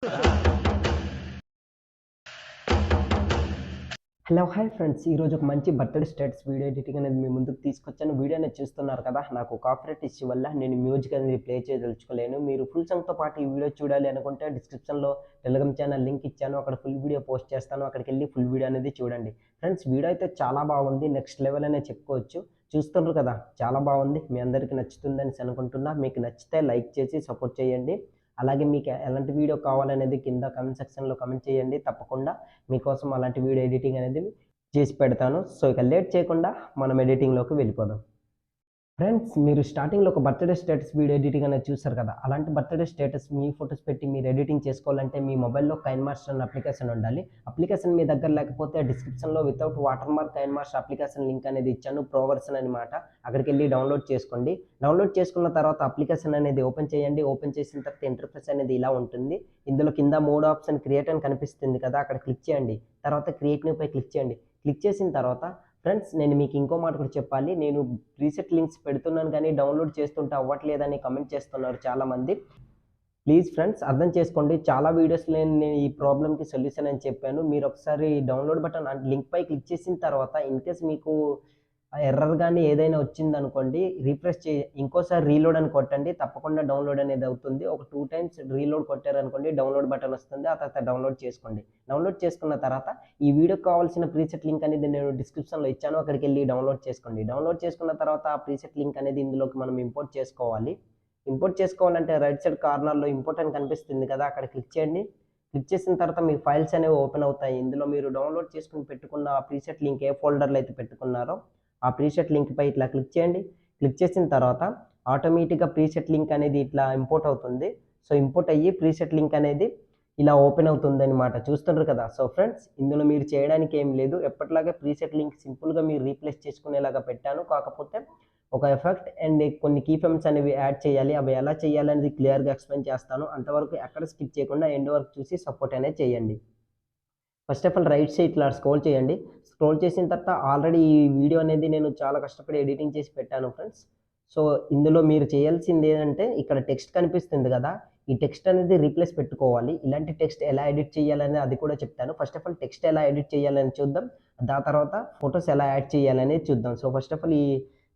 Hello hi friends, ఈరోజు ఒక మంచి బర్త్డే స్టేటస్ వీడియో ఎడిటింగ్ అనేది మీ ముందుకు తీసుకొచ్చాను. వీడియో అనేది చూస్తున్నారు కదా, నాకు కాపీరైట్ ఇష్యూ వల్ల నేను మ్యూజిక్ అనేది ప్లే చేయదలుచుకోలేను. మీరు ఫుల్ సాంగ్తో పాటు ఈ వీడియో చూడాలి అనుకుంటే డిస్క్రిప్షన్లో టెలిగ్రామ్ ఛానల్ లింక్ ఇచ్చాను, అక్కడ ఫుల్ వీడియో పోస్ట్ చేస్తాను, అక్కడికి వెళ్ళి ఫుల్ వీడియో అనేది చూడండి. ఫ్రెండ్స్, వీడియో అయితే చాలా బాగుంది, నెక్స్ట్ లెవెల్ అనే చెప్పుకోవచ్చు. చూస్తున్నారు కదా, చాలా బాగుంది, మీ అందరికీ నచ్చుతుందని అనుకుంటున్నా. మీకు నచ్చితే లైక్ చేసి సపోర్ట్ చేయండి. అలాగే మీకు ఎలాంటి వీడియో కావాలనేది కింద కామెంట్ సెక్షన్లో కామెంట్ చేయండి. తప్పకుండా మీకోసం అలాంటి వీడియో ఎడిటింగ్ అనేది చేసి పెడతాను. సో ఇక లేట్ చేయకుండా మనం ఎడిటింగ్లోకి వెళ్ళిపోదాం. ఫ్రెండ్స్, మీరు స్టార్టింగ్లో ఒక బర్త్డే స్టేటస్ వీడియో ఎడిటింగ్ అనేది చూసారు కదా, అలాంటి బర్త్డే స్టేటస్ మీ ఫొటోస్ పెట్టి మీరు ఎడిటింగ్ చేసుకోవాలంటే మీ మొబైల్లో కైన్ మాస్టర్ అనే అప్లికేషన్ ఉండాలి. అప్లికేషన్ మీ దగ్గర లేకపోతే డిస్క్రిప్షన్లో without watermark KineMaster application link అనేది ఇచ్చాను, ప్రో వర్షన్ అనమాట. అక్కడికి వెళ్ళి డౌన్లోడ్ చేసుకోండి. డౌన్లోడ్ చేసుకున్న తర్వాత అప్లికేషన్ అనేది ఓపెన్ చేయండి. ఓపెన్ చేసిన తర్వాత ఇంటర్ఫేస్ అనేది ఇలా ఉంటుంది. ఇందులో కింద మోడ్ ఆప్షన్ క్రియేట్ అని కనిపిస్తుంది కదా, అక్కడ క్లిక్ చేయండి. తర్వాత క్రియేట్ న్యూ పై క్లిక్ చేయండి. క్లిక్ చేసిన తర్వాత ఫ్రెండ్స్, నేను మీకు ఇంకో మాట కూడా చెప్పాలి. నేను ప్రీసెట్ లింక్స్ పెడుతున్నాను కానీ డౌన్లోడ్ చేస్తుంటే అవ్వట్లేదని కమెంట్ చేస్తున్నారు చాలామంది. ప్లీజ్ ఫ్రెండ్స్, అర్థం చేసుకోండి. చాలా వీడియోస్లో నేను ఈ ప్రాబ్లమ్కి సొల్యూషన్ అని చెప్పాను. మీరు ఒకసారి డౌన్లోడ్ బటన్ లింక్ పై క్లిక్ చేసిన తర్వాత ఇన్కేస్ మీకు ఎర్రర్ కానీ ఏదైనా వచ్చిందనుకోండి, రీఫ్రెష్ ఇంకోసారి రీలోడ్ అని కొట్టండి, తప్పకుండా డౌన్లోడ్ అనేది అవుతుంది. ఒక 2 టైమ్స్ రీలోడ్ కొట్టారనుకోండి, డౌన్లోడ్ బటన్ వస్తుంది. ఆ తర్వాత డౌన్లోడ్ చేసుకోండి. డౌన్లోడ్ చేసుకున్న తర్వాత ఈ వీడియోకి కావాల్సిన ప్రీసెట్ లింక్ అనేది నేను డిస్క్రిప్షన్లో ఇచ్చాను, అక్కడికి వెళ్ళి డౌన్లోడ్ చేసుకోండి. డౌన్లోడ్ చేసుకున్న తర్వాత ఆ ప్రీసెట్ లింక్ అనేది ఇందులోకి మనం ఇంపోర్ట్ చేసుకోవాలి. ఇంపోర్ట్ చేసుకోవాలంటే రైట్ సైడ్ కార్నర్లో ఇంపోర్ట్ అని కనిపిస్తుంది కదా, అక్కడ క్లిక్ చేయండి. క్లిక్ చేసిన తర్వాత మీ ఫైల్స్ అనేవి ఓపెన్ అవుతాయి. ఇందులో మీరు డౌన్లోడ్ చేసుకుని పెట్టుకున్న ఆ ప్రీసెట్ లింక్ ఏ ఫోల్డర్లో అయితే పెట్టుకున్నారో ఆ ప్రీసెట్ లింక్ పై ఇట్లా క్లిక్ చేయండి. క్లిక్ చేసిన తర్వాత ఆటోమేటిక్గా ప్రీసెట్ లింక్ అనేది ఇట్లా ఇంపోర్ట్ అవుతుంది. సో ఇంపోర్ట్ అయ్యి ప్రీసెట్ లింక్ అనేది ఇలా ఓపెన్ అవుతుంది అనమాట. చూస్తుంటారు కదా. సో ఫ్రెండ్స్, ఇందులో మీరు చేయడానికి ఏం లేదు, ఎప్పటిలాగే ప్రీసెట్ లింక్ సింపుల్గా మీరు రీప్లేస్ చేసుకునేలాగా పెట్టాను. కాకపోతే ఒక ఎఫెక్ట్ అండ్ కొన్ని కీ ఫ్రేమ్స్ అనేవి యాడ్ చేయాలి. అవి ఎలా చేయాలనేది క్లియర్గా ఎక్స్ప్లెయిన్ చేస్తాను. అంతవరకు ఎక్కడ స్కిప్ చేయకుండా ఎండ్ వరకు చూసి సపోర్ట్ అనేది చేయండి. First of all right side ఇట్లా స్క్రోల్ చేయండి. స్క్రోల్ చేసిన తర్వాత ఆల్రెడీ ఈ వీడియో అనేది నేను చాలా కష్టపడి ఎడిటింగ్ చేసి పెట్టాను ఫ్రెండ్స్. సో ఇందులో మీరు చేయాల్సింది ఏంటంటే, ఇక్కడ టెక్స్ట్ కనిపిస్తుంది కదా, ఈ టెక్స్ట్ అనేది రీప్లేస్ పెట్టుకోవాలి. ఇలాంటి టెక్స్ట్ ఎలా ఎడిట్ చేయాలని అది కూడా చెప్తాను. ఫస్ట్ ఆఫ్ ఆల్ టెక్స్ట్ ఎలా ఎడిట్ చేయాలని చూద్దాం. దాని తర్వాత ఫొటోస్ ఎలా యాడ్ చేయాలనేది చూద్దాం. సో ఫస్ట్ ఆఫ్ ఆల్ ఈ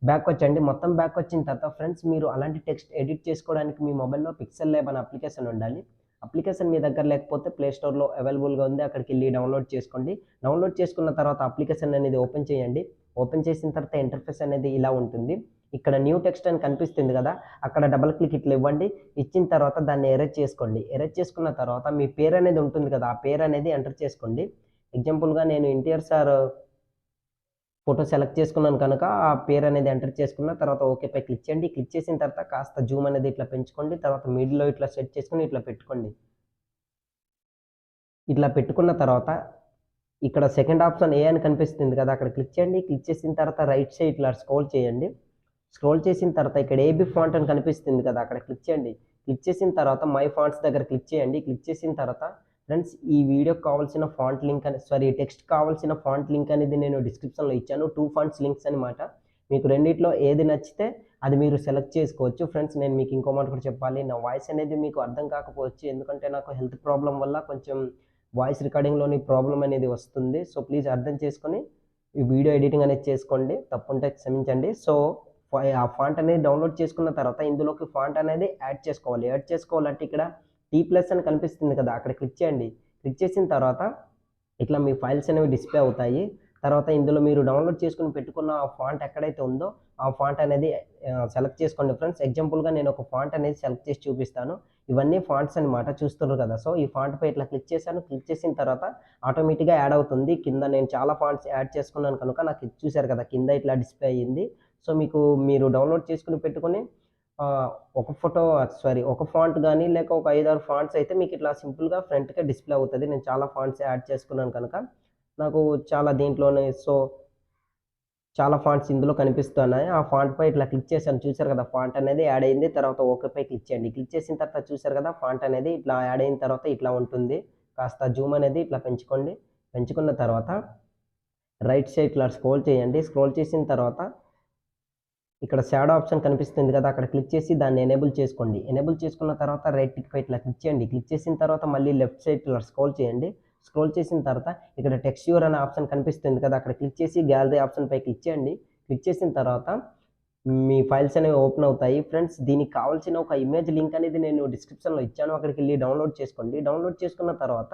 బ్యాక్ వచ్చండి. మొత్తం బ్యాక్ వచ్చిన తర్వాత ఫ్రెండ్స్, మీరు అలాంటి టెక్స్ట్ ఎడిట్ చేసుకోవడానికి మీ మొబైల్లో పిక్సెల్ ల్యాబ్ అనే అప్లికేషన్ ఉండాలి. అప్లికేషన్ మీ దగ్గర లేకపోతే ప్లే స్టోర్లో అవైలబుల్గా ఉంది, అక్కడికి వెళ్ళి డౌన్లోడ్ చేసుకోండి. డౌన్లోడ్ చేసుకున్న తర్వాత అప్లికేషన్ అనేది ఓపెన్ చేయండి. ఓపెన్ చేసిన తర్వాత ఇంటర్ఫేస్ అనేది ఇలా ఉంటుంది. ఇక్కడ న్యూ టెక్స్ట్ అని కనిపిస్తుంది కదా, అక్కడ డబల్ క్లిక్ ఇట్లా ఇవ్వండి. ఇచ్చిన తర్వాత దాన్ని ఎరేజ్ చేసుకోండి. ఎరేజ్ చేసుకున్న తర్వాత మీ పేరు అనేది ఉంటుంది కదా, ఆ పేరు అనేది ఎంటర్ చేసుకోండి. ఎగ్జాంపుల్గా నేను ఎన్టీఆర్ సార్ ఫోటో సెలెక్ట్ చేసుకున్నాను కనుక ఆ పేరు అనేది ఎంటర్ చేసుకున్న తర్వాత ఓకే పై క్లిక్ చేయండి. క్లిక్ చేసిన తర్వాత కాస్త జూమ్ అనేది ఇట్లా పెంచుకోండి. తర్వాత మిడిల్లో ఇట్లా సెట్ చేసుకుని ఇట్లా పెట్టుకోండి. ఇట్లా పెట్టుకున్న తర్వాత ఇక్కడ సెకండ్ ఆప్షన్ ఏ అని కనిపిస్తుంది కదా, అక్కడ క్లిక్ చేయండి. క్లిక్ చేసిన తర్వాత రైట్ సైడ్ ఇట్లా స్క్రోల్ చేయండి. స్క్రోల్ చేసిన తర్వాత ఇక్కడ ఏబీ ఫాంట్ అని కనిపిస్తుంది కదా, అక్కడ క్లిక్ చేయండి. క్లిక్ చేసిన తర్వాత మై ఫాంట్స్ దగ్గర క్లిక్ చేయండి. క్లిక్ చేసిన తర్వాత ఫ్రెండ్స్, ఈ వీడియోకి కావాల్సిన ఫాంట్ లింక్ అని టెక్స్ట్ కావాల్సిన ఫాంట్ లింక్ అనేది నేను డిస్క్రిప్షన్లో ఇచ్చాను. 2 ఫాంట్స్ లింక్స్ అనమాట. మీకు రెండిట్లో ఏది నచ్చితే అది మీరు సెలెక్ట్ చేసుకోవచ్చు. ఫ్రెండ్స్, నేను మీకు ఇంకో మాట కూడా చెప్పాలి. నా వాయిస్ అనేది మీకు అర్థం కాకపోవచ్చు, ఎందుకంటే నాకు హెల్త్ ప్రాబ్లం వల్ల కొంచెం వాయిస్ రికార్డింగ్లోని ప్రాబ్లం అనేది వస్తుంది. సో ప్లీజ్ అర్థం చేసుకొని ఈ వీడియో ఎడిటింగ్ అనేది చేసుకోండి. తప్పుంటే క్షమించండి. సో ఆ ఫాంట్ అనేది డౌన్లోడ్ చేసుకున్న తర్వాత ఇందులోకి ఫాంట్ అనేది యాడ్ చేసుకోవాలి. యాడ్ చేసుకోవాలంటే ఇక్కడ T+ అని కనిపిస్తుంది కదా, అక్కడ క్లిక్ చేయండి. క్లిక్ చేసిన తర్వాత ఇట్లా మీ ఫైల్స్ అనేవి డిస్ప్లే అవుతాయి. తర్వాత ఇందులో మీరు డౌన్లోడ్ చేసుకుని పెట్టుకున్న ఆ ఫాంట్ ఎక్కడైతే ఉందో ఆ ఫాంట్ అనేది సెలెక్ట్ చేసుకోండి ఫ్రెండ్స్. ఎగ్జాంపుల్గా నేను ఒక ఫాంట్ అనేది సెలెక్ట్ చేసి చూపిస్తాను. ఇవన్నీ ఫాంట్స్ అనమాట, చూస్తున్నారు కదా. సో ఈ ఫాంట్ పై ఇట్లా క్లిక్ చేశాను. క్లిక్ చేసిన తర్వాత ఆటోమేటిక్గా యాడ్ అవుతుంది. కింద నేను చాలా ఫాంట్స్ యాడ్ చేసుకున్నాను కనుక నాకు చూశారు కదా, కింద ఇట్లా డిస్ప్లే అయ్యింది. సో మీరు డౌన్లోడ్ చేసుకుని పెట్టుకొని ఒక ఫాంట్ కానీ లేక ఒక 5, 6 ఫాంట్స్ అయితే మీకు ఇట్లా సింపుల్గా ఫ్రంట్గా డిస్ప్లే అవుతుంది. నేను చాలా ఫాంట్స్ యాడ్ చేసుకున్నాను కనుక నాకు చాలా దీంట్లోనే చాలా ఫాంట్స్ ఇందులో కనిపిస్తున్నాయి. ఆ ఫాంట్ పై ఇట్లా క్లిక్ చేశాను, చూసారు కదా, ఫాంట్ అనేది యాడ్ అయింది. తర్వాత ఓకే పై క్లిక్ చేయండి. క్లిక్ చేసిన తర్వాత చూసారు కదా, ఫాంట్ అనేది ఇట్లా యాడ్ అయిన తర్వాత ఇట్లా ఉంటుంది. కాస్త జూమ్ అనేది ఇట్లా పెంచుకోండి. పెంచుకున్న తర్వాత రైట్ సైడ్ ఇట్లా స్క్రోల్ చేయండి. స్క్రోల్ చేసిన తర్వాత ఇక్కడ షాడో ఆప్షన్ కనిపిస్తుంది కదా, అక్కడ క్లిక్ చేసి దాన్ని ఎనేబుల్ చేసుకోండి. ఎనేబుల్ చేసుకున్న తర్వాత రైట్ టిక్ ఇట్లా క్లిక్ చేయండి. క్లిక్ చేసిన తర్వాత మళ్ళీ లెఫ్ట్ సైడ్ ఇలా స్క్రోల్ చేయండి. స్క్రోల్ చేసిన తర్వాత ఇక్కడ టెక్స్చర్ అనే ఆప్షన్ కనిపిస్తుంది కదా, అక్కడ క్లిక్ చేసి గ్యాలరీ ఆప్షన్పై క్లిక్ చేయండి. క్లిక్ చేసిన తర్వాత మీ ఫైల్స్ అనేవి ఓపెన్ అవుతాయి. ఫ్రెండ్స్, దీనికి కావాల్సిన ఒక ఇమేజ్ లింక్ అనేది నేను డిస్క్రిప్షన్లో ఇచ్చాను, అక్కడికి వెళ్ళి డౌన్లోడ్ చేసుకోండి. డౌన్లోడ్ చేసుకున్న తర్వాత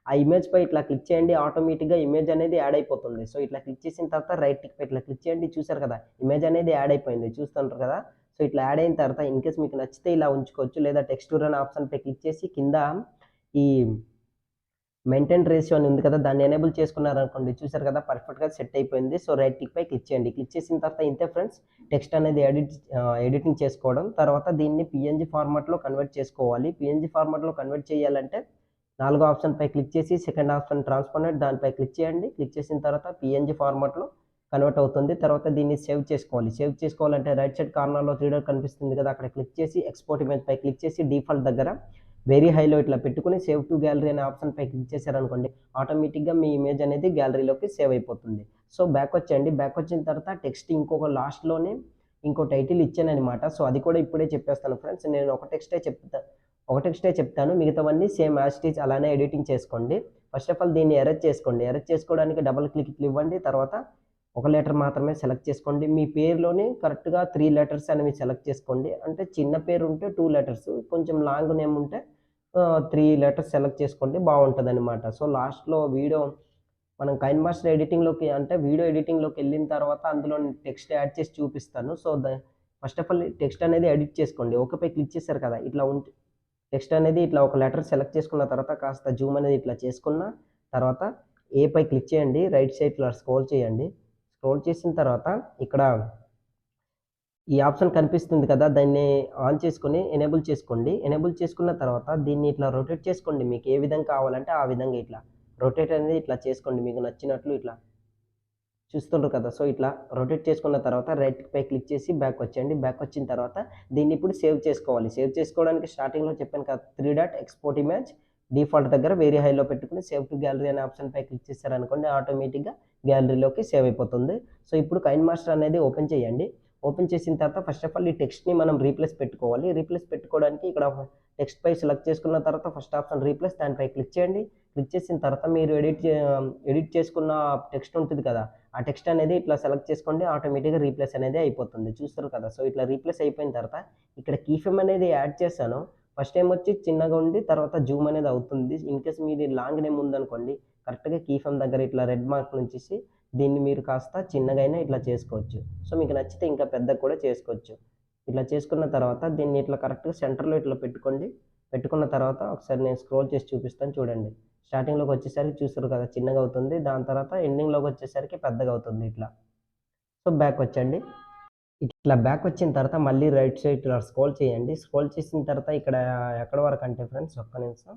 ఆ ఇమేజ్పై ఇట్లా క్లిక్ చేయండి. ఆటోమేటిక్గా ఇమేజ్ అనేది యాడ్ అయిపోతుంది. సో ఇట్లా క్లిక్ చేసిన తర్వాత రైట్ టిక్ పై ఇట్లా క్లిక్ చేయండి. చూసారు కదా, ఇమేజ్ అనేది యాడ్ అయిపోయింది, చూస్తుంటారు కదా. సో ఇట్లా యాడ్ అయిన తర్వాత ఇన్ కేస్ మీకు నచ్చితే ఇలా ఉంచుకోవచ్చు, లేదా టెక్స్చర్ అనే ఆప్షన్పై క్లిక్ చేసి కింద ఈ మెయింటైన్ రేషియో అని ఉంది కదా, దాన్ని ఎనేబుల్ చేసుకున్నారనుకోండి. చూసారు కదా, పర్ఫెక్ట్గా సెట్ అయిపోయింది. సో రైట్ టిక్ పై క్లిక్ చేయండి. క్లిక్ చేసిన తర్వాత ఇంతే ఫ్రెండ్స్, టెక్స్ట్ అనేది ఎడిటింగ్ చేసుకోవడం. తర్వాత దీన్ని పిఎన్జీ ఫార్మాట్లో కన్వర్ట్ చేసుకోవాలి. పిఎన్జీ ఫార్మాట్లో కన్వర్ట్ చేయాలంటే 4వ ఆప్షన్పై క్లిక్ చేసి సెకండ్ ఆప్షన్ ట్రాన్స్ఫార్మేట్ దానిపై క్లిక్ చేయండి. క్లిక్ చేసిన తర్వాత పిఎన్జీ ఫార్మాట్లో కన్వర్ట్ అవుతుంది. తర్వాత దీన్ని సేవ్ చేసుకోవాలి. సేవ్ చేసుకోవాలంటే రైట్ సైడ్ కార్నర్లో 3 డాట్ కనిపిస్తుంది కదా, అక్కడ క్లిక్ చేసి ఎక్స్పోర్ట్ ఇమేజ్ పై క్లిక్ చేసి డిఫాల్ట్ దగ్గర వెరీ హైలో ఇట్లా పెట్టుకుని సేవ్ టు గ్యాలరీ అనే ఆప్షన్పై క్లిక్ చేశారనుకోండి, ఆటోమేటిక్గా మీ ఇమేజ్ అనేది గ్యాలరీలోకి సేవ్ అయిపోతుంది. సో బ్యాక్ వచ్చేయండి. బ్యాక్ వచ్చిన తర్వాత టెక్స్ట్ ఇంకొక లాస్ట్లోనే ఇంకో టైటిల్ ఇచ్చానమాట. సో అది కూడా ఇప్పుడే చెప్పేస్తాను ఫ్రెండ్స్. నేను ఒక టెక్స్టే చెప్తాను, మిగతావన్నీ సేమ్ యాజ్ ఇట్ ఈజ్ అలానే ఎడిటింగ్ చేసుకోండి. ఫస్ట్ ఆఫ్ ఆల్ దీన్ని ఎరేజ్ చేసుకోండి. ఎరేజ్ చేసుకోవడానికి డబుల్ క్లిక్ ఇవ్వండి. తర్వాత ఒక లెటర్ మాత్రమే సెలెక్ట్ చేసుకోండి. మీ పేరులోనే కరెక్ట్గా 3 లెటర్స్ అనేవి సెలెక్ట్ చేసుకోండి. అంటే చిన్న పేరు ఉంటే 2 లెటర్స్, కొంచెం లాంగ్ నేమ్ ఉంటే 3 లెటర్స్ సెలెక్ట్ చేసుకోండి, బాగుంటుంది అనమాట. సో లాస్ట్లో మనం కైన్ మాస్టర్ ఎడిటింగ్లోకి అంటే వీడియో ఎడిటింగ్లోకి వెళ్ళిన తర్వాత అందులో టెక్స్ట్ యాడ్ చేసి చూపిస్తాను. So first of all text అనేది ఎడిట్ చేసుకోండి. ఓకేపై క్లిక్ చేశారు కదా, ఇట్లా ఉంటే టెక్స్ట్ అనేది ఇట్లా ఒక లెటర్ సెలెక్ట్ చేసుకున్న తర్వాత కాస్త జూమ్ అనేది ఇట్లా చేసుకున్న తర్వాత ఏపై క్లిక్ చేయండి. రైట్ సైడ్ ఇట్లా స్క్రోల్ చేయండి. స్క్రోల్ చేసిన తర్వాత ఇక్కడ ఈ ఆప్షన్ కనిపిస్తుంది కదా, దాన్ని ఆన్ చేసుకొని ఎనేబుల్ చేసుకోండి. ఎనేబుల్ చేసుకున్న తర్వాత దీన్ని ఇట్లా రొటేట్ చేసుకోండి. మీకు ఏ విధంగా కావాలంటే ఆ విధంగా ఇట్లా రొటేట్ అనేది ఇట్లా చేసుకోండి, మీకు నచ్చినట్లు. ఇట్లా చూస్తుండ్రు కదా, సో ఇట్లా రొటేట్ చేసుకున్న తర్వాత రైట్ పై క్లిక్ చేసి బ్యాక్ వచ్చేయండి. బ్యాక్ వచ్చిన తర్వాత దీన్ని ఇప్పుడు సేవ్ చేసుకోవాలి. సేవ్ చేసుకోవడానికి స్టార్టింగ్లో చెప్పాను కదా, 3 డాట్ ఎక్స్పోర్ట్ ఇమేజ్ డిఫాల్ట్ దగ్గర వెరీ హైలో పెట్టుకుని సేవ్ టు గ్యాలరీ అనే ఆప్షన్పై క్లిక్ చేశారనుకోండి, ఆటోమేటిక్గా గ్యాలరీలోకి సేవ్ అయిపోతుంది. సో ఇప్పుడు కైన్ మాస్టర్ అనేది ఓపెన్ చేయండి. ఓపెన్ చేసిన తర్వాత ఫస్ట్ ఆఫ్ ఆల్ ఈ టెక్స్ట్ని మనం రీప్లేస్ పెట్టుకోవాలి. రీప్లేస్ పెట్టుకోవడానికి ఇక్కడ టెక్స్ట్ పై సెలెక్ట్ చేసుకున్న తర్వాత ఫస్ట్ ఆప్షన్ రీప్లేస్ దానిపై క్లిక్ చేయండి. క్లిక్ చేసిన తర్వాత మీరు ఎడిట్ చేసుకున్న టెక్స్ట్ ఉంటుంది కదా, ఆ టెక్స్ట్ అనేది ఇట్లా సెలెక్ట్ చేసుకోండి, ఆటోమేటిక్గా రీప్లేస్ అనేది అయిపోతుంది. చూస్తారు కదా, సో ఇట్లా రీప్లేస్ అయిపోయిన తర్వాత ఇక్కడ కీఫ్రేమ్ అనేది యాడ్ చేశాను. ఫస్ట్ టైం వచ్చి చిన్నగా ఉండి తర్వాత జూమ్ అనేది అవుతుంది. ఇన్ కేస్ మీది లాంగ్ నేమ్ ఉందనుకోండి, కరెక్ట్గా కీఫ్రేమ్ దగ్గర ఇట్లా రెడ్ మార్క్ నుంచి దీన్ని మీరు కాస్త చిన్నగైనా ఇట్లా చేసుకోవచ్చు. సో మీకు నచ్చితే ఇంకా పెద్దగా కూడా చేసుకోవచ్చు. ఇట్లా చేసుకున్న తర్వాత దీన్ని ఇట్లా కరెక్ట్గా సెంటర్లో ఇట్లా పెట్టుకోండి. పెట్టుకున్న తర్వాత ఒకసారి నేను స్క్రోల్ చేసి చూపిస్తాను, చూడండి. స్టార్టింగ్లోకి వచ్చేసరికి చూస్తారు కదా చిన్నగా అవుతుంది, దాని తర్వాత ఎండింగ్లోకి వచ్చేసరికి పెద్దగా అవుతుంది ఇట్లా. సో బ్యాక్ వచ్చండి. ఇట్లా బ్యాక్ వచ్చిన తర్వాత మళ్ళీ రైట్ సైడ్ ఇట్లా స్క్రోల్ చేయండి. స్క్రోల్ చేసిన తర్వాత ఇక్కడ ఎక్కడ వరకు అంటే ఫ్రెండ్స్, ఒక్క నిమిషం,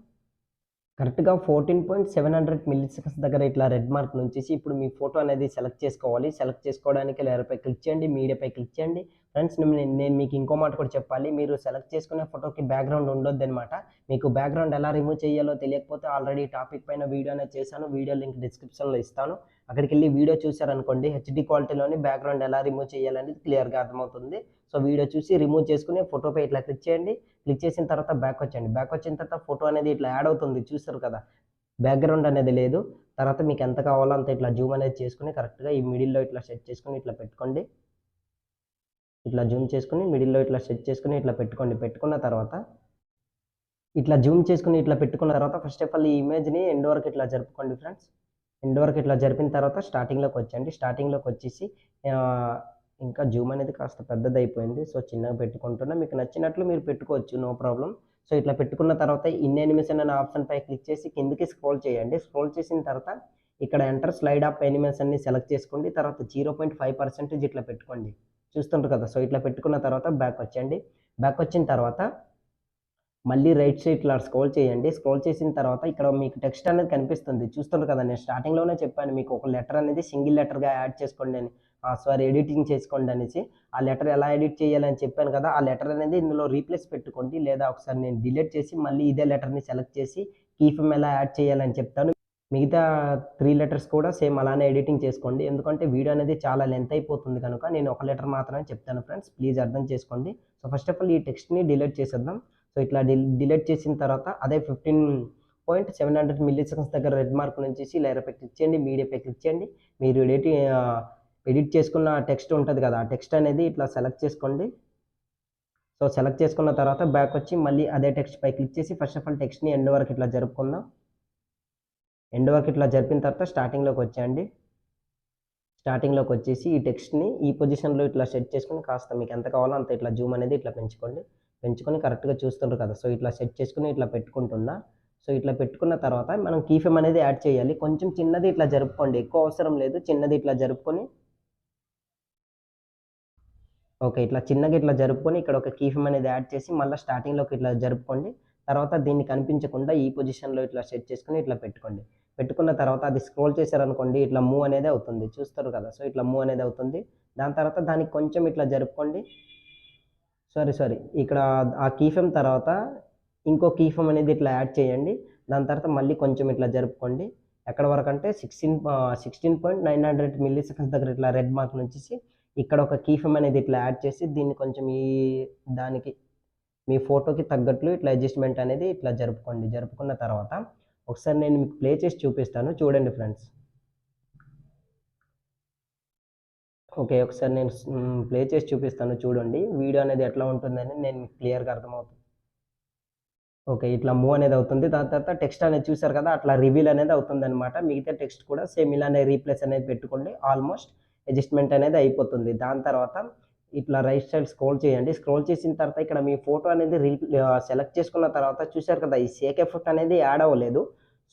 కరెక్ట్గా 14.700 మిల్లీసెకండ్స్ దగ్గర ఇట్లా రెడ్ మార్క్ నుంచి ఇప్పుడు మీ ఫోటో అనేది సెలెక్ట్ చేసుకోవాలి. సెలెక్ట్ చేసుకోవడానికి లేయర్పై క్లిక్ చేయండి, మీడియాపై క్లిక్ చేయండి. ఫ్రెండ్స్, నేను మీకు ఇంకో మాట కూడా చెప్పాలి, మీరు సెలెక్ట్ చేసుకునే ఫోటోకి బ్యాక్గ్రౌండ్ ఉండొద్దు అనమాట. మీకు బ్యాక్గ్రౌండ్ ఎలా రిమూవ్ చేయాలో తెలియకపోతే ఆల్రెడీ టాపిక్ పైన వీడియో అనేది చేశాను, వీడియో లింక్ డిస్క్రిప్షన్లో ఇస్తాను. అక్కడికి వెళ్ళి వీడియో చూసారనుకోండి, హెచ్డి క్వాలిటీలోని బ్యాక్గ్రౌండ్ ఎలా రిమూవ్ చేయాలనేది క్లియర్గా అర్థమవుతుంది. సో వీడియో చూసి రిమూవ్ చేసుకుని ఫోటోపై ఇట్లా క్లిక్ చేయండి. క్లిక్ చేసిన తర్వాత బ్యాక్ వచ్చండి. బ్యాక్ వచ్చిన తర్వాత ఫోటో అనేది ఇట్లా యాడ్ అవుతుంది, చూస్తారు కదా, బ్యాక్గ్రౌండ్ అనేది లేదు. తర్వాత మీకు ఎంత కావాలో అంత ఇట్లా జూమ్ అనేది చేసుకుని కరెక్ట్గా ఈ మిడిల్లో ఇట్లా సెట్ చేసుకుని ఇట్లా పెట్టుకోండి. ఇట్లా జూమ్ చేసుకుని మిడిల్లో ఇట్లా సెట్ చేసుకుని ఇట్లా పెట్టుకోండి. పెట్టుకున్న తర్వాత ఇట్లా జూమ్ చేసుకుని ఇట్లా పెట్టుకున్న తర్వాత ఫస్ట్ ఆఫ్ ఆల్ ఈ ఇమేజ్ని ఎండ్ వరకు ఇట్లా జరుపుకోండి ఫ్రెండ్స్. ఎండ్ వరకు ఇట్లా జరిపిన తర్వాత స్టార్టింగ్లోకి వచ్చండి. స్టార్టింగ్లోకి వచ్చేసి ఇంకా జూమ్ అనేది కాస్త పెద్దది అయిపోయింది, సో చిన్నగా పెట్టుకుంటున్నా. మీకు నచ్చినట్లు మీరు పెట్టుకోవచ్చు, నో ప్రాబ్లం. సో ఇట్లా పెట్టుకున్న తర్వాత ఇన్ యానిమేషన్ అనే ఆప్షన్పై క్లిక్ చేసి కిందికి స్క్రోల్ చేయండి. స్క్రోల్ చేసిన తర్వాత ఇక్కడ ఎంటర్ స్లైడ్ ఆఫ్ యానిమేషన్ని సెలెక్ట్ చేసుకోండి. తర్వాత 0.5% ఇట్లా పెట్టుకోండి, చూస్తుంటారు కదా. సో ఇట్లా పెట్టుకున్న తర్వాత బ్యాక్ వచ్చండి. బ్యాక్ వచ్చిన తర్వాత మళ్ళీ రైట్ సైడ్ ఇట్లా స్క్రోల్ చేయండి. స్క్రోల్ చేసిన తర్వాత ఇక్కడ మీకు టెక్స్ట్ అనేది కనిపిస్తుంది, చూస్తుంటారు కదా. నేను స్టార్టింగ్లోనే చెప్పాను మీకు ఒక లెటర్ అనేది సింగిల్ లెటర్గా యాడ్ చేసుకోండి అని, ఎడిటింగ్ చేసుకోండి అనేసి. ఆ లెటర్ ఎలా ఎడిట్ చేయాలని చెప్పాను కదా, ఆ లెటర్ అనేది ఇందులో రీప్లేస్ పెట్టుకోండి, లేదా ఒకసారి నేను డిలీట్ చేసి మళ్ళీ ఇదే లెటర్ని సెలెక్ట్ చేసి కీఫ్రేమ్ ఎలా యాడ్ చేయాలని చెప్తాను. మిగతా 3 లెటర్స్ కూడా సేమ్ అలానే ఎడిటింగ్ చేసుకోండి. ఎందుకంటే వీడియో అనేది చాలా లెంత్ అయిపోతుంది కనుక నేను ఒక లెటర్ మాత్రమే చెప్తాను ఫ్రెండ్స్. ప్లీజ్ అర్థం చేసుకోండి. సో, ఫస్ట్ ఆఫ్ ఆల్ ఈ టెక్స్ట్‌ని డిలీట్ చేసేద్దాం. సో, ఇట్లా డిలీట్ చేసిన తర్వాత అదే 15.700 మిల్లీ సెకండ్స్ దగ్గర రెడ్ మార్క్ నుంచేసి లేయర్‌పై క్లిక్ చేయండి. మీడియాపై క్లిక్ చేయండి. మీరు ఎడిట్ చేసుకున్న టెక్స్ట్ ఉంటది కదా! ఆ టెక్స్ట్ అనేది ఇట్లా సెలెక్ట్ చేసుకోండి. సో, సెలెక్ట్ చేసుకున్న తర్వాత బ్యాక్ వచ్చి మళ్ళీ అదే టెక్స్ట్‌పై క్లిక్ చేసి ఫస్ట్ ఆఫ్ ఆల్ టెక్స్ట్‌ని ఎండ్ వరకు ఇట్లా జరుపుకుందాం. ఎండ్ వరకు ఇట్లా జరిపిన తర్వాత స్టార్టింగ్‌లోకి వచ్చేయండి. స్టార్టింగ్‌లోకి వచ్చేసి ఈ టెక్స్ట్‌ని ఈ పొజిషన్‌లో ఇట్లా సెట్ చేసుకొని కాస్త మీకు ఎంత కావాలో అంత ఇట్లా జూమ్ అనేది ఇట్లా పెంచుకోండి. పెంచుకొని కరెక్ట్‌గా చూస్తుండ్రు కదా! సో, ఇట్లా సెట్ చేసుకొని ఇట్లా పెట్టుకుంటున్నా. సో, ఇట్లా పెట్టుకున్న తర్వాత మనం కీ ఫ్రేమ్ అనేది యాడ్ చేయాలి. కొంచెం చిన్నది ఇట్లా జరుపుకోండి. ఎక్కువ అవసరం లేదు. చిన్నది ఇట్లా జరుపుకొని ఓకే. ఇట్లా చిన్నగా ఇట్లా జరుపుకొని ఇక్కడ ఒక కీ ఫ్రేమ్ అనేది యాడ్ చేసి మళ్ళా స్టార్టింగ్‌లోకి ఇట్లా జరుపుకోండి. తర్వాత దీన్ని కనిపించకుండా ఈ పొజిషన్‌లో ఇట్లా సెట్ చేసుకొని ఇట్లా పెట్టుకోండి. పెట్టుకున్న తర్వాత అది స్క్రోల్ చేశారనుకోండి ఇట్లా మూవ్ అనేది అవుతుంది. చూస్తారు కదా! సో, ఇట్లా మూవ్ అనేది అవుతుంది. దాని తర్వాత దానికి కొంచెం ఇట్లా జరుపుకోండి. సారీ. ఇక్కడ ఆ కీ ఫ్రేమ్ తర్వాత ఇంకో కీ ఫ్రేమ్ అనేది ఇట్లా యాడ్ చేయండి. దాని తర్వాత మళ్ళీ కొంచెం ఇట్లా జరుపుకోండి. ఎక్కడి వరకంటే 16.900 మిల్లీ సెకండ్స్ దగ్గర ఇట్లా రెడ్ మార్క్ నుంచేసి ఇక్కడ ఒక కీ ఫ్రేమ్ అనేది ఇట్లా యాడ్ చేసి దీన్ని కొంచెం దానికి మీ ఫోటోకి తగ్గట్లు ఇట్లా అడ్జస్ట్‌మెంట్ అనేది ఇట్లా జరుపుకోండి. జరుపుకున్న తర్వాత ఒకసారి నేను మీకు ప్లే చేసి చూపిస్తాను. చూడండి ఫ్రెండ్స్. ఓకే. ఒకసారి నేను ప్లే చేసి చూపిస్తాను చూడండి. వీడియో అనేది ఎట్లా ఉంటుందని నేను మీకు క్లియర్‌గా అర్థమవుతుంది. ఓకే. ఇట్లా మూవ్ అనేది అవుతుంది. దాని తర్వాత టెక్స్ట్ అనేది చూసారు కదా! అట్లా రివీల్ అనేది అవుతుందనమాట. మిగతా టెక్స్ట్ కూడా సేమ్ ఇలానే రీప్లేస్ అనేది పెట్టుకోండి. ఆల్‌మోస్ట్ అడ్జస్ట్‌మెంట్ అనేది అయిపోతుంది. దాని తర్వాత ఇట్లా రైట్ సైడ్ స్క్రోల్ చేయండి. స్క్రోల్ చేసిన తర్వాత ఇక్కడ మీ ఫోటో అనేది సెలెక్ట్ చేసుకున్న తర్వాత చూసారు కదా! ఈ షేక్ ఎఫెక్ట్ అనేది యాడ్ అవ్వలేదు.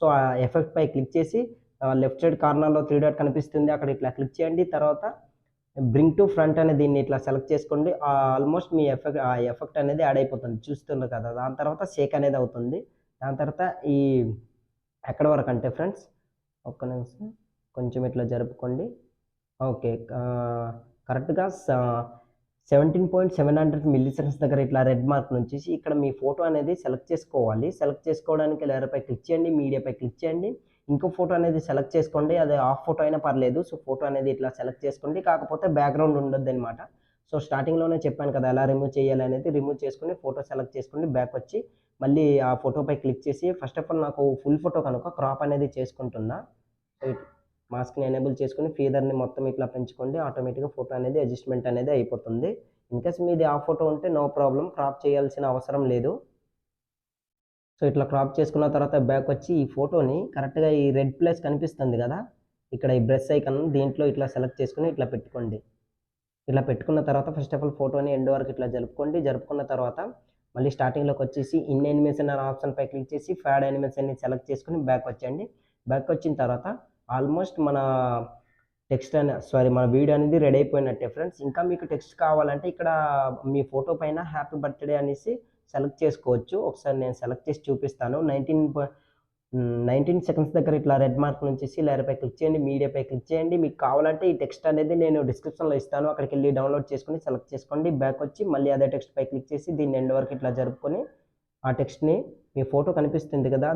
సో, ఆ ఎఫెక్ట్ పై క్లిక్ చేసి లెఫ్ట్ సైడ్ కార్నర్‌లో 3 డాట్ కనిపిస్తుంది. అక్కడ ఇట్లా క్లిక్ చేయండి. తర్వాత బ్రింగ్ టు ఫ్రంట్ అనే దీన్ని ఇట్లా సెలెక్ట్ చేసుకోండి. ఆల్‌మోస్ట్ మీ ఆ ఎఫెక్ట్ అనేది యాడ్ అయిపోతుంది. చూస్తున్నారు కదా! దాని తర్వాత షేక్ అనేది అవుతుంది. దాని తర్వాత ఈ ఎక్కడి వరకంటే ఫ్రెండ్స్ ఒక్క నిమిషం కొంచెం ఇట్లా జరుపుకోండి. ఓకే. కరెక్ట్‌గా 17.700 మిల్లీ సెకండ్స్ దగ్గర ఇట్లా రెడ్ మార్క్ నుంచేసి ఇక్కడ మీ ఫోటో అనేది సెలెక్ట్ చేసుకోవాలి. సెలెక్ట్ చేసుకోవడానికి లేయర్‌పై క్లిక్ చేయండి. మీడియాపై క్లిక్ చేయండి. ఇంకో ఫోటో అనేది సెలెక్ట్ చేసుకోండి. అది హాఫ్ ఫోటో అయినా పర్లేదు. సో, ఫోటో అనేది ఇట్లా సెలెక్ట్ చేసుకోండి. కాకపోతే బ్యాక్‌గ్రౌండ్ ఉండొద్దనమాట. సో, స్టార్టింగ్‌లోనే చెప్పాను కదా! ఎలా రిమూవ్ చేయాలనేది రిమూవ్ చేసుకొని ఫోటో సెలెక్ట్ చేసుకోండి. బ్యాక్ వచ్చి మళ్ళీ ఆ ఫోటోపై క్లిక్ చేసి ఫస్ట్ ఆఫ్ ఆల్ నాకు ఫుల్ ఫోటో కనుక క్రాప్ అనేది చేసుకుంటున్నా. సో, మాస్క్‌ని ఎనేబుల్ చేసుకొని ఫీదర్‌ని మొత్తం ఇట్లా పెంచుకోండి. ఆటోమేటిక్‌గా ఫోటో అనేది అడ్జస్ట్‌మెంట్ అనేది అయిపోతుంది. ఇన్‌కేస్ మీది ఆ ఫోటో ఉంటే నో ప్రాబ్లమ్. క్రాప్ చేయాల్సిన అవసరం లేదు. సో, ఇట్లా క్రాప్ చేసుకున్న తర్వాత బ్యాక్ వచ్చి ఈ ఫోటోని కరెక్ట్‌గా ఈ రెడ్ ప్లస్ కనిపిస్తుంది గదా! ఇక్కడ ఈ బ్రష్ ఐకాన్ దీంట్లో ఇట్లా సెలెక్ట్ చేసుకొని ఇట్లా పెట్టుకోండి. ఇలా పెట్టుకున్న తర్వాత ఫస్ట్ ఆఫ్ ఆల్ ఫోటోని ఎండ్ వరకు ఇట్లా జరుపుకోండి. జరుపుకున్న తర్వాత మళ్ళీ స్టార్టింగ్‌లోకొచ్చేసి ఇన్ యానిమేషన్ అనే ఆప్షన్‌పై క్లిక్ చేసి ఫ్యాడ్ యానిమేషన్‌ని సెలెక్ట్ చేసుకొని బ్యాక్ వచ్చేయండి. బ్యాక్ వచ్చిన తర్వాత ఆల్‌మోస్ట్ మన వీడియో అనేది రెడీ అయిపోయినట్టే ఫ్రెండ్స్. ఇంకా మీకు టెక్స్ట్ కావాలంటే ఇక్కడ మీ ఫోటో పైన హ్యాపీ బర్త్‌డే అనేసి సెలెక్ట్ చేసుకోవచ్చు. ఒకసారి నేను సెలెక్ట్ చేసి చూపిస్తాను. 19 సెకండ్స్ దగ్గర ఇట్లా రెడ్ మార్క్ నుంచేసి లేయర్‌పై క్లిక్ చేయండి. మీడియాపై క్లిక్ చేయండి. మీకు కావాలంటే ఈ టెక్స్ట్ అనేది నేను డిస్క్రిప్షన్‌లో ఇస్తాను. అక్కడికెళ్ళి డౌన్‌లోడ్ చేసుకొని సెలెక్ట్ చేసుకోండి. బ్యాక్ వచ్చి మళ్ళీ అదే టెక్స్ట్‌పై క్లిక్ చేసి దీన్ని ఎండ్ వరకు ఇట్లా జరుపుకొని ఆ టెక్స్ట్‌ని మీ ఫోటో కనిపిస్తుంది కదా!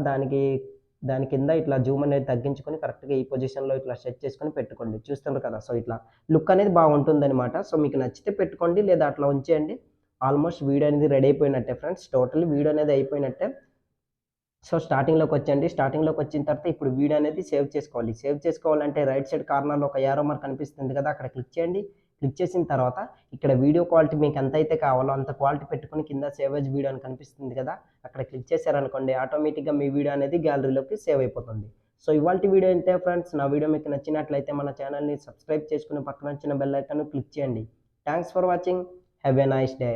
దాని కింద ఇట్లా జూమ్ అనేది తగ్గించుకొని కరెక్ట్‌గా ఈ పొజిషన్‌లో ఇట్లా సెట్ చేసుకొని పెట్టుకోండి. చూస్తున్నారు కదా! సో, ఇట్లా లుక్ అనేది బాగుంటుందనమాట. సో, మీకు నచ్చితే పెట్టుకోండి లేదా అట్లా ఉంచేయండి. ఆల్‌మోస్ట్ వీడియో అనేది రెడీ అయిపోయినట్టే ఫ్రెండ్స్. టోటల్లీ వీడియో అనేది అయిపోయినట్టే. సో, స్టార్టింగ్‌లోకొచ్చేయండి. స్టార్టింగ్‌లోకొచ్చిన తర్వాత ఇప్పుడు వీడియో అనేది సేవ్ చేసుకోవాలి. సేవ్ చేసుకోవాలంటే రైట్ సైడ్ కార్నర్‌లో ఒక యారో మార్క్ కనిపిస్తుంది కదా! అక్కడ క్లిక్ చేయండి. క్లిక్ చేసిన తర్వాత ఇక్కడ వీడియో క్వాలిటీ మీకు ఎంతైతే కావాలో అంత క్వాలిటీ పెట్టుకొని కింద సేవ్ యాస్ వీడియో అని కనిపిస్తుంది కదా! అక్కడ క్లిక్ చేశారనుకోండి ఆటోమేటిక్‌గా మీ వీడియో అనేది గ్యాలరీలోకి సేవ్ అయిపోతుంది. సో, ఇవాల్టి వీడియో ఇంతే ఫ్రెండ్స్. నా వీడియో మీకు నచ్చినట్లయితే మన ఛానెల్‌ని సబ్స్క్రైబ్ చేసుకొని పక్కన వచ్చిన బెల్ ఐకాన్‌ని క్లిక్ చేయండి. Thanks for watching. Have a nice day.